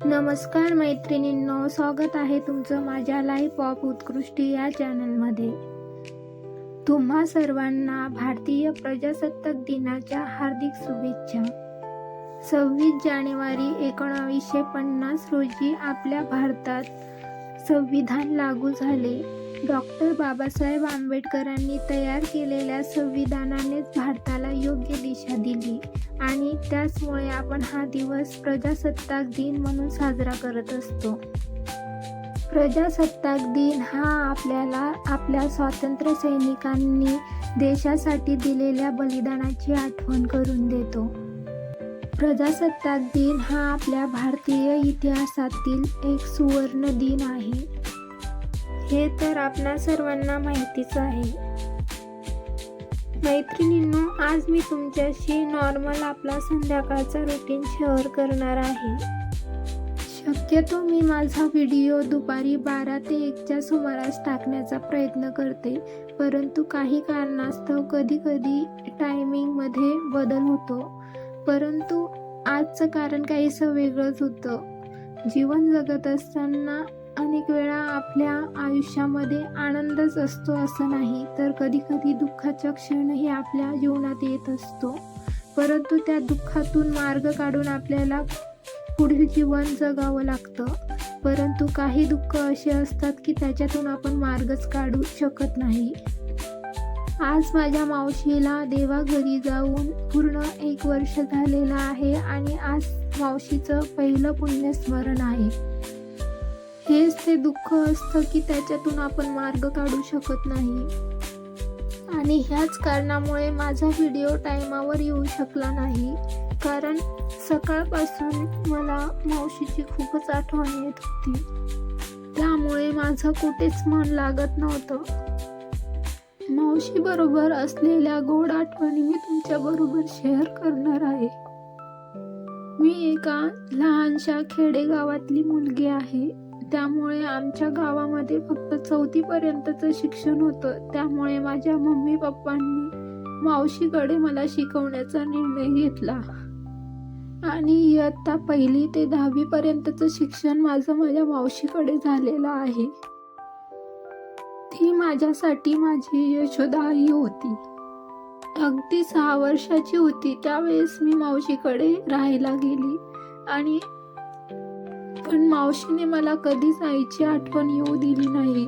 नमस्कार मैत्रिणींनो, स्वागत आहे तुमचं माझ्या लाईफ ऑफ उत्कृष्टी या चॅनलमध्ये. तुम्हा सर्वांना भारतीय प्रजासत्ताक दिनाच्या हार्दिक शुभेच्छा. 26 जानेवारी 1950 रोजी आपल्या भारतात संविधान लागू झाले. डॉक्टर बाबासाहेब आंबेडकरांनी तयार केलेल्या संविधानानेच भारताला योग्य दिशा दिली आणि त्याचमुळे आपण हा दिवस प्रजासत्ताक दिन म्हणून साजरा करत असतो. प्रजासत्ताक दिन हा आपल्याला आपल्या स्वातंत्र्य सैनिकांनी देशासाठी दिलेल्या बलिदानाची आठवण करून देतो. प्रजासत्ताक दिन हा आपल्या भारतीय इतिहासातील एक सुवर्ण दिन आहे. हे तर आपणा सर्वांना माहितीच आहे. मैत्रिणींनो, आज मी तुमच्याशी नॉर्मल आपला संध्याकाळचा रुटीन शेअर करणार आहे. शक्यतो मी माझा व्हिडिओ दुपारी 12 ते 1च्या सुमारास टाकण्याचा प्रयत्न करते, परंतु काही कारणास्तव कधी टायमिंगमध्ये बदल होतो. परंतु आजचं कारण काहीसं वेगळंच होतं. जीवन जगत असताना अनेक वेळा आपल्या आयुष्यामध्ये आनंदच असतो असं नाही, तर कधी दुःखाचा क्षणही आपल्या जीवनात येत असतो. परंतु त्या दुःखातून मार्ग काढून आपल्याला पुढील जीवन जगावं लागतं. परंतु काही दुःख असे असतात की त्याच्यातून आपण मार्गच काढू शकत नाही. आज माझ्या मावशीला देवाघरी जाऊन पूर्ण 1 वर्ष झालेलं आहे आणि आज मावशीचं पहिलं पुण्यस्मरण आहे. हेच ते दुःख असतं की त्याच्यातून आपण मार्ग काढू शकत नाही आणि ह्याच कारणामुळे माझा व्हिडिओ टायमावर येऊ शकला नाही, कारण सकाळपासून मला मावशीची खूपच आठवण येत होती. त्यामुळे माझं कुठेच मन लागत नव्हतं. मावशी बरोबर असलेल्या गोड आठवणी मी तुमच्या बरोबर शेअर करणार आहे. मी एका लहानशा खेडेगावातली मुलगी आहे. त्यामुळे आमच्या गावामध्ये फक्त 4थी पर्यंतचं शिक्षण होतं. त्यामुळे माझ्या मम्मी पप्पांनी मावशीकडे मला शिकवण्याचा निर्णय घेतला आणि इयत्ता 1 ते 10वी पर्यंतचं शिक्षण माझ्या मावशीकडे झालेलं आहे. ती माझ्यासाठी माझी यशोदा आई होती. अगदी 6 वर्षाची होती त्यावेळेस मी मावशीकडे राहायला गेली आणि पण मावशीने मला कधीच आईची आठवण येऊ दिली नाही.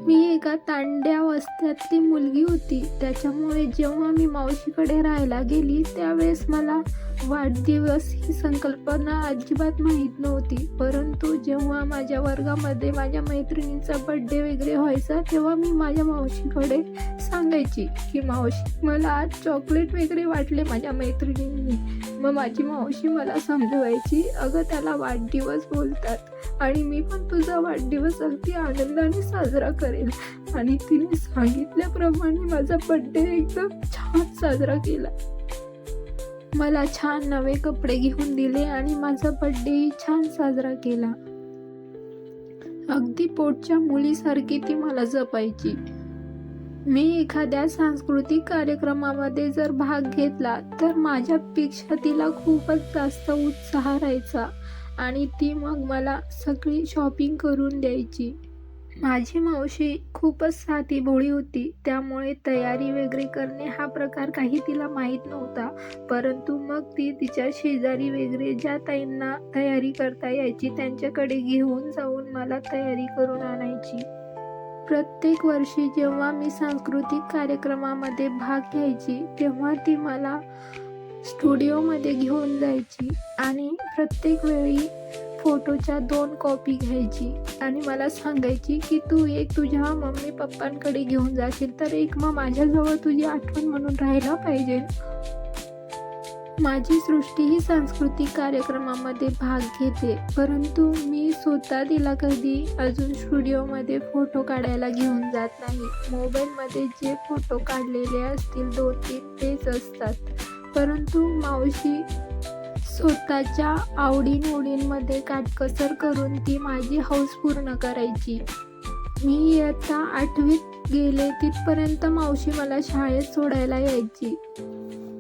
मी एका तांड्या वस्त्यातली मुलगी होती. त्याच्यामुळे जेव्हा मी मावशीकडे राहायला गेली त्यावेळेस मला वाढदिवस ही संकल्पना अजिबात माहीत नव्हती. परंतु जेव्हा माझ्या वर्गामध्ये माझ्या मैत्रिणींचा बर्थडे वगैरे व्हायचा तेव्हा मी माझ्या मावशीकडे सांगायची की मावशी, मला आज चॉकलेट वगैरे वाटले माझ्या मैत्रिणींनी. मग माझी मावशी मला समजवायची, अगं त्याला वाढदिवस बोलतात आणि मी पण तुझा वाढदिवस अगदी आनंदाने साजरा करेल. आणि तिने सांगितल्याप्रमाणे माझा बर्थडे एकदम छान साजरा केला. मला छान नवे कपडे घेऊन दिले आणि माझा बर्थडेही छान साजरा केला. अगदी पोटच्या मुलीसारखी ती मला जपायची. मी एखाद्या सांस्कृतिक कार्यक्रमामध्ये जर भाग घेतला तर माझ्यापेक्षा तिला खूपच जास्त उत्साह राहायचा आणि ती मग मला सगळी शॉपिंग करून द्यायची. माझी मावशी खूपच साधी भोळी होती. त्यामुळे तयारी वगैरे करणे हा प्रकार काही तिला माहीत नव्हता. परंतु मग ती तिच्या शेजारी वगैरे ज्या ताईंना तयारी करता यायची त्यांच्याकडे घेऊन जाऊन मला तयारी करून आणायची. प्रत्येक वर्षी जेव्हा मी सांस्कृतिक कार्यक्रमामध्ये भाग घ्यायची तेव्हा ती मला स्टुडिओमध्ये घेऊन जायची आणि प्रत्येक वेळी फोटोच्या 2 कॉपी घ्यायची आणि मला सांगायची की तू एक तुझ्या मम्मी पप्पांकडे घेऊन जाशील तर एक मग माझ्याजवळ तुझी आठवण म्हणून राहायला पाहिजे. माझी सृष्टी ही सांस्कृतिक कार्यक्रमामध्ये भाग घेते, परंतु मी स्वतः तिला कधी अजून स्टुडिओमध्ये फोटो काढायला घेऊन जात नाही. मोबाईलमध्ये जे फोटो काढलेले असतील 2-3 तेच असतात. परंतु मावशी स्वतःच्या आवडीनिवडींमध्ये काटकसर करून ती माझी हौस पूर्ण करायची. मी इयत्ता 8वीत गेले तिथपर्यंत मावशी मला शाळेत सोडायला यायची.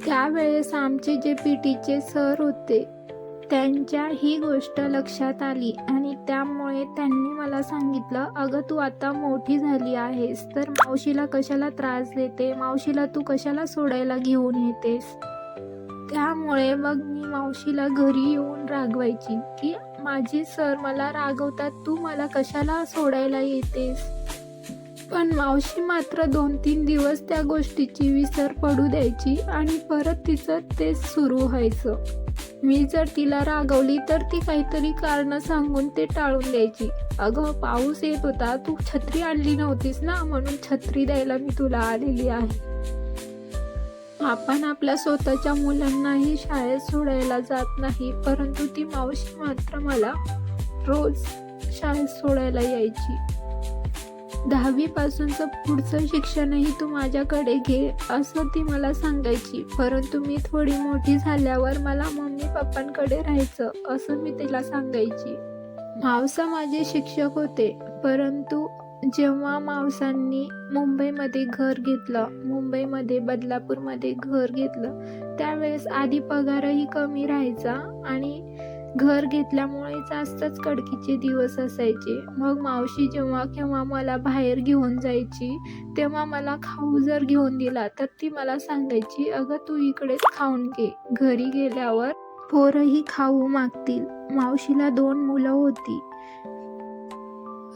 त्यावेळेस आमचे जे पीटीचे सर होते त्यांच्या ही गोष्ट लक्षात आली आणि त्यामुळे त्यांनी मला सांगितलं, अगं तू आता मोठी झाली आहेस तर मावशीला कशाला त्रास देते, मावशीला तू कशाला सोडायला घेऊन येतेस. त्यामुळे मग मी मावशीला घरी येऊन रागवायची की माझी सर मला रागवतात, तू मला कशाला सोडायला येतेस. पण मावशी मात्र 2-3 दिवस त्या गोष्टीची विसर पडू द्यायची आणि परत तिचं तेच सुरू व्हायचं. मी जर तिला रागवली तर ती काहीतरी कारणं सांगून ते टाळून द्यायची. अगं पाऊस येत होता, तू छत्री आणली नव्हतीस ना, म्हणून छत्री द्यायला मी तुला आलेली आहे. आपण आपल्या स्वतःच्या मुलांनाही शाळेत सोडायला जात नाही, परंतु ती मावशी मात्र मला रोज शाळेत सोडायला यायची. 10वी पासूनचं पुढचं शिक्षणही तू माझ्याकडे घे असं ती मला सांगायची. परंतु मी थोडी मोठी झाल्यावर मला मम्मी पप्पांकडे राहायचं असं मी तिला सांगायची. मावसा माझे शिक्षक होते, परंतु जेव्हा मावसांनी मुंबईमध्ये घर घेतलं, मुंबईमध्ये बदलापूरमध्ये घर घेतलं, त्यावेळेस आधी पगारही कमी राहायचा आणि घर घेतल्यामुळे जास्तच कडकीचे दिवस असायचे. मग मावशी जेव्हा केव्हा मला बाहेर घेऊन जायची तेव्हा मला खाऊ जर घेऊन दिला तर ती मला सांगायची, अगं तू इकडेच खाऊन घे, घरी गेल्यावर पोरही खाऊ मागतील. मावशीला 2 मुलं होती.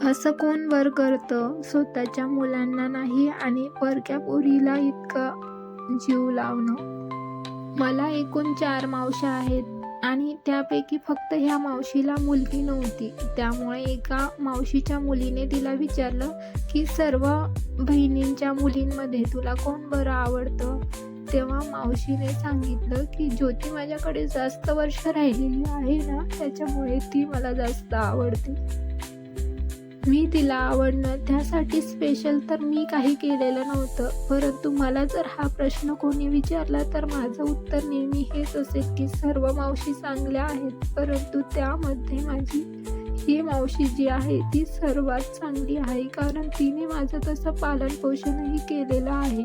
असं कोण बर करतं स्वतःच्या मुलांना नाही आणि परक्या पोरीला इतका जीव लावणं. मला एकूण 4 मावश्या आहेत आणि त्यापैकी फक्त ह्या मावशीला मुलगी नव्हती. त्यामुळे एका मावशीच्या मुलीने तिला विचारलं की सर्व बहिणींच्या मुलींमध्ये तुला कोण बरं आवडतं. तेव्हा मावशीने सांगितलं की ज्योती माझ्याकडे जास्त वर्ष राहिलेली आहे ना, त्याच्यामुळे ती मला जास्त आवडते. मी तिला आवडणं त्यासाठी स्पेशल तर मी काही केलेलं नव्हतं, परंतु मला जर हा प्रश्न कोणी विचारला तर माझं उत्तर नेहमी हेच असेल की सर्व मावशी चांगल्या आहेत, परंतु त्यामध्ये माझी ही मावशी जी आहे ती सर्वात चांगली आहे, कारण तिने माझं तसं पालन पोषणही केलेलं आहे.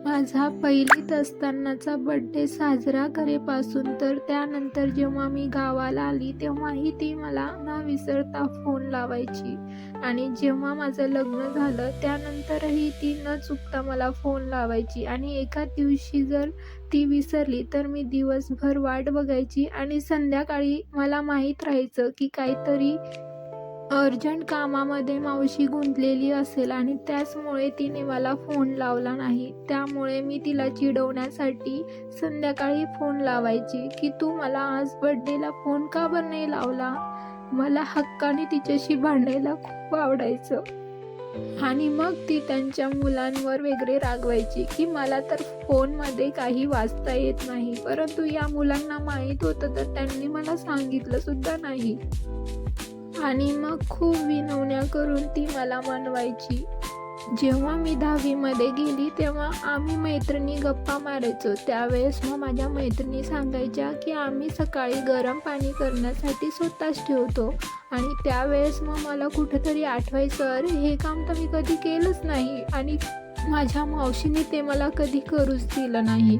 माझा 1लीत असतानाचा बर्थडे साजरा करेपासून तर त्यानंतर जेव्हा मी गावाला आली तेव्हाही ती मला न विसरता फोन लावायची आणि जेव्हा माझं लग्न झालं त्यानंतरही ती न चुकता मला फोन लावायची आणि एका दिवशी जर ती विसरली तर मी दिवसभर वाट बघायची आणि संध्याकाळी मला माहीत राहायचं की काहीतरी अर्जंट कामामध्ये मावशी गुंतलेली असेल आणि त्याचमुळे तिने मला फोन लावला नाही. त्यामुळे मी तिला चिडवण्यासाठी संध्याकाळी फोन लावायची की तू मला आज बर्थडेला फोन का बरं नाही लावला. मला हक्काने तिच्याशी भांडायला खूप आवडायचं आणि मग ती त्यांच्या मुलांवर वगैरे रागवायची की मला तर फोनमध्ये काही वाचता येत नाही, परंतु या मुलांना माहीत होतं तर त्यांनी मला सांगितलं सुद्धा नाही. आणि मग खूप विनवण्या करून ती मला मनवायची. जेव्हा मी 10वीमध्ये गेली तेव्हा आम्ही मैत्रिणी गप्पा मारायचो. त्यावेळेस मग माझ्या मैत्रिणी सांगायच्या की आम्ही सकाळी गरम पाणी करण्यासाठी स्वतःच ठेवतो आणि त्यावेळेस मग मला कुठेतरी आठवायचं, अरे हे काम तर मी कधी केलंच नाही आणि माझ्या मावशीने ते मला कधी करूच दिलं नाही.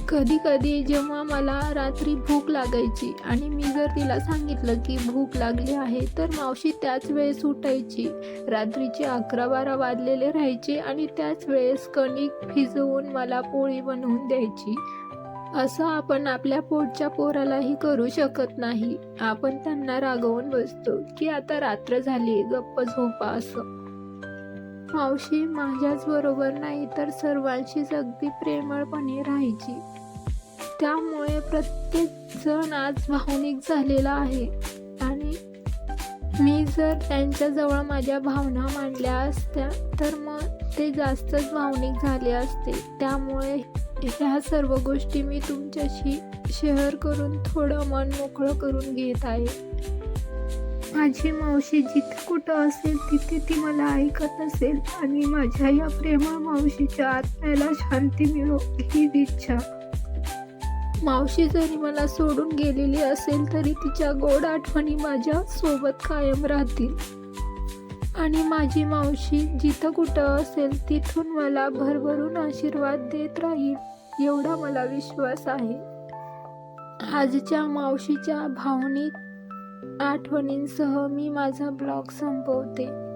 कधी कधी जेव्हा मला रात्री भूक लागायची आणि मी जर तिला सांगितलं की भूक लागली आहे तर मावशी त्याच वेळेस उठायची. रात्रीचे 11-12 वाजलेले राहायचे आणि त्याच वेळेस कणिक भिजवून मला पोळी बनवून द्यायची. असं आपण आपल्या पोटच्या पोरालाही करू शकत नाही. आपण त्यांना रागवून बसतो की आता रात्र झाली, गप्प झोपा असं. मावशी माझ्याच बरोबर नाही तर सर्वांशीच अगदी प्रेमळपणे राहायची. त्यामुळे प्रत्येक जण आज भावनिक झालेला आहे आणि मी जर त्यांच्याजवळ माझ्या भावना मांडल्या असत्या तर मग ते जास्तच भावनिक झाले असते. त्यामुळे ह्या सर्व गोष्टी मी तुमच्याशी शेअर करून थोडं मन मोकळं करून घेत आहे. माझी मावशी जिथे कुठं असेल तिथे ती मला ऐकत असेल आणि माझ्या या प्रेमळ मावशीच्या आत्म्याला शांती मिळो हीच इच्छा. मावशी जरी मला सोडून गेलेली असेल तरी तिच्या गोड आठवणी माझ्या सोबत कायम राहतील आणि माझी मावशी जिथं कुठं असेल तिथून मला भरभरून आशीर्वाद देत राहील एवढा मला विश्वास आहे. आजच्या मावशीच्या भावनिक आठवणींसह मी माझा ब्लॉग संपवते.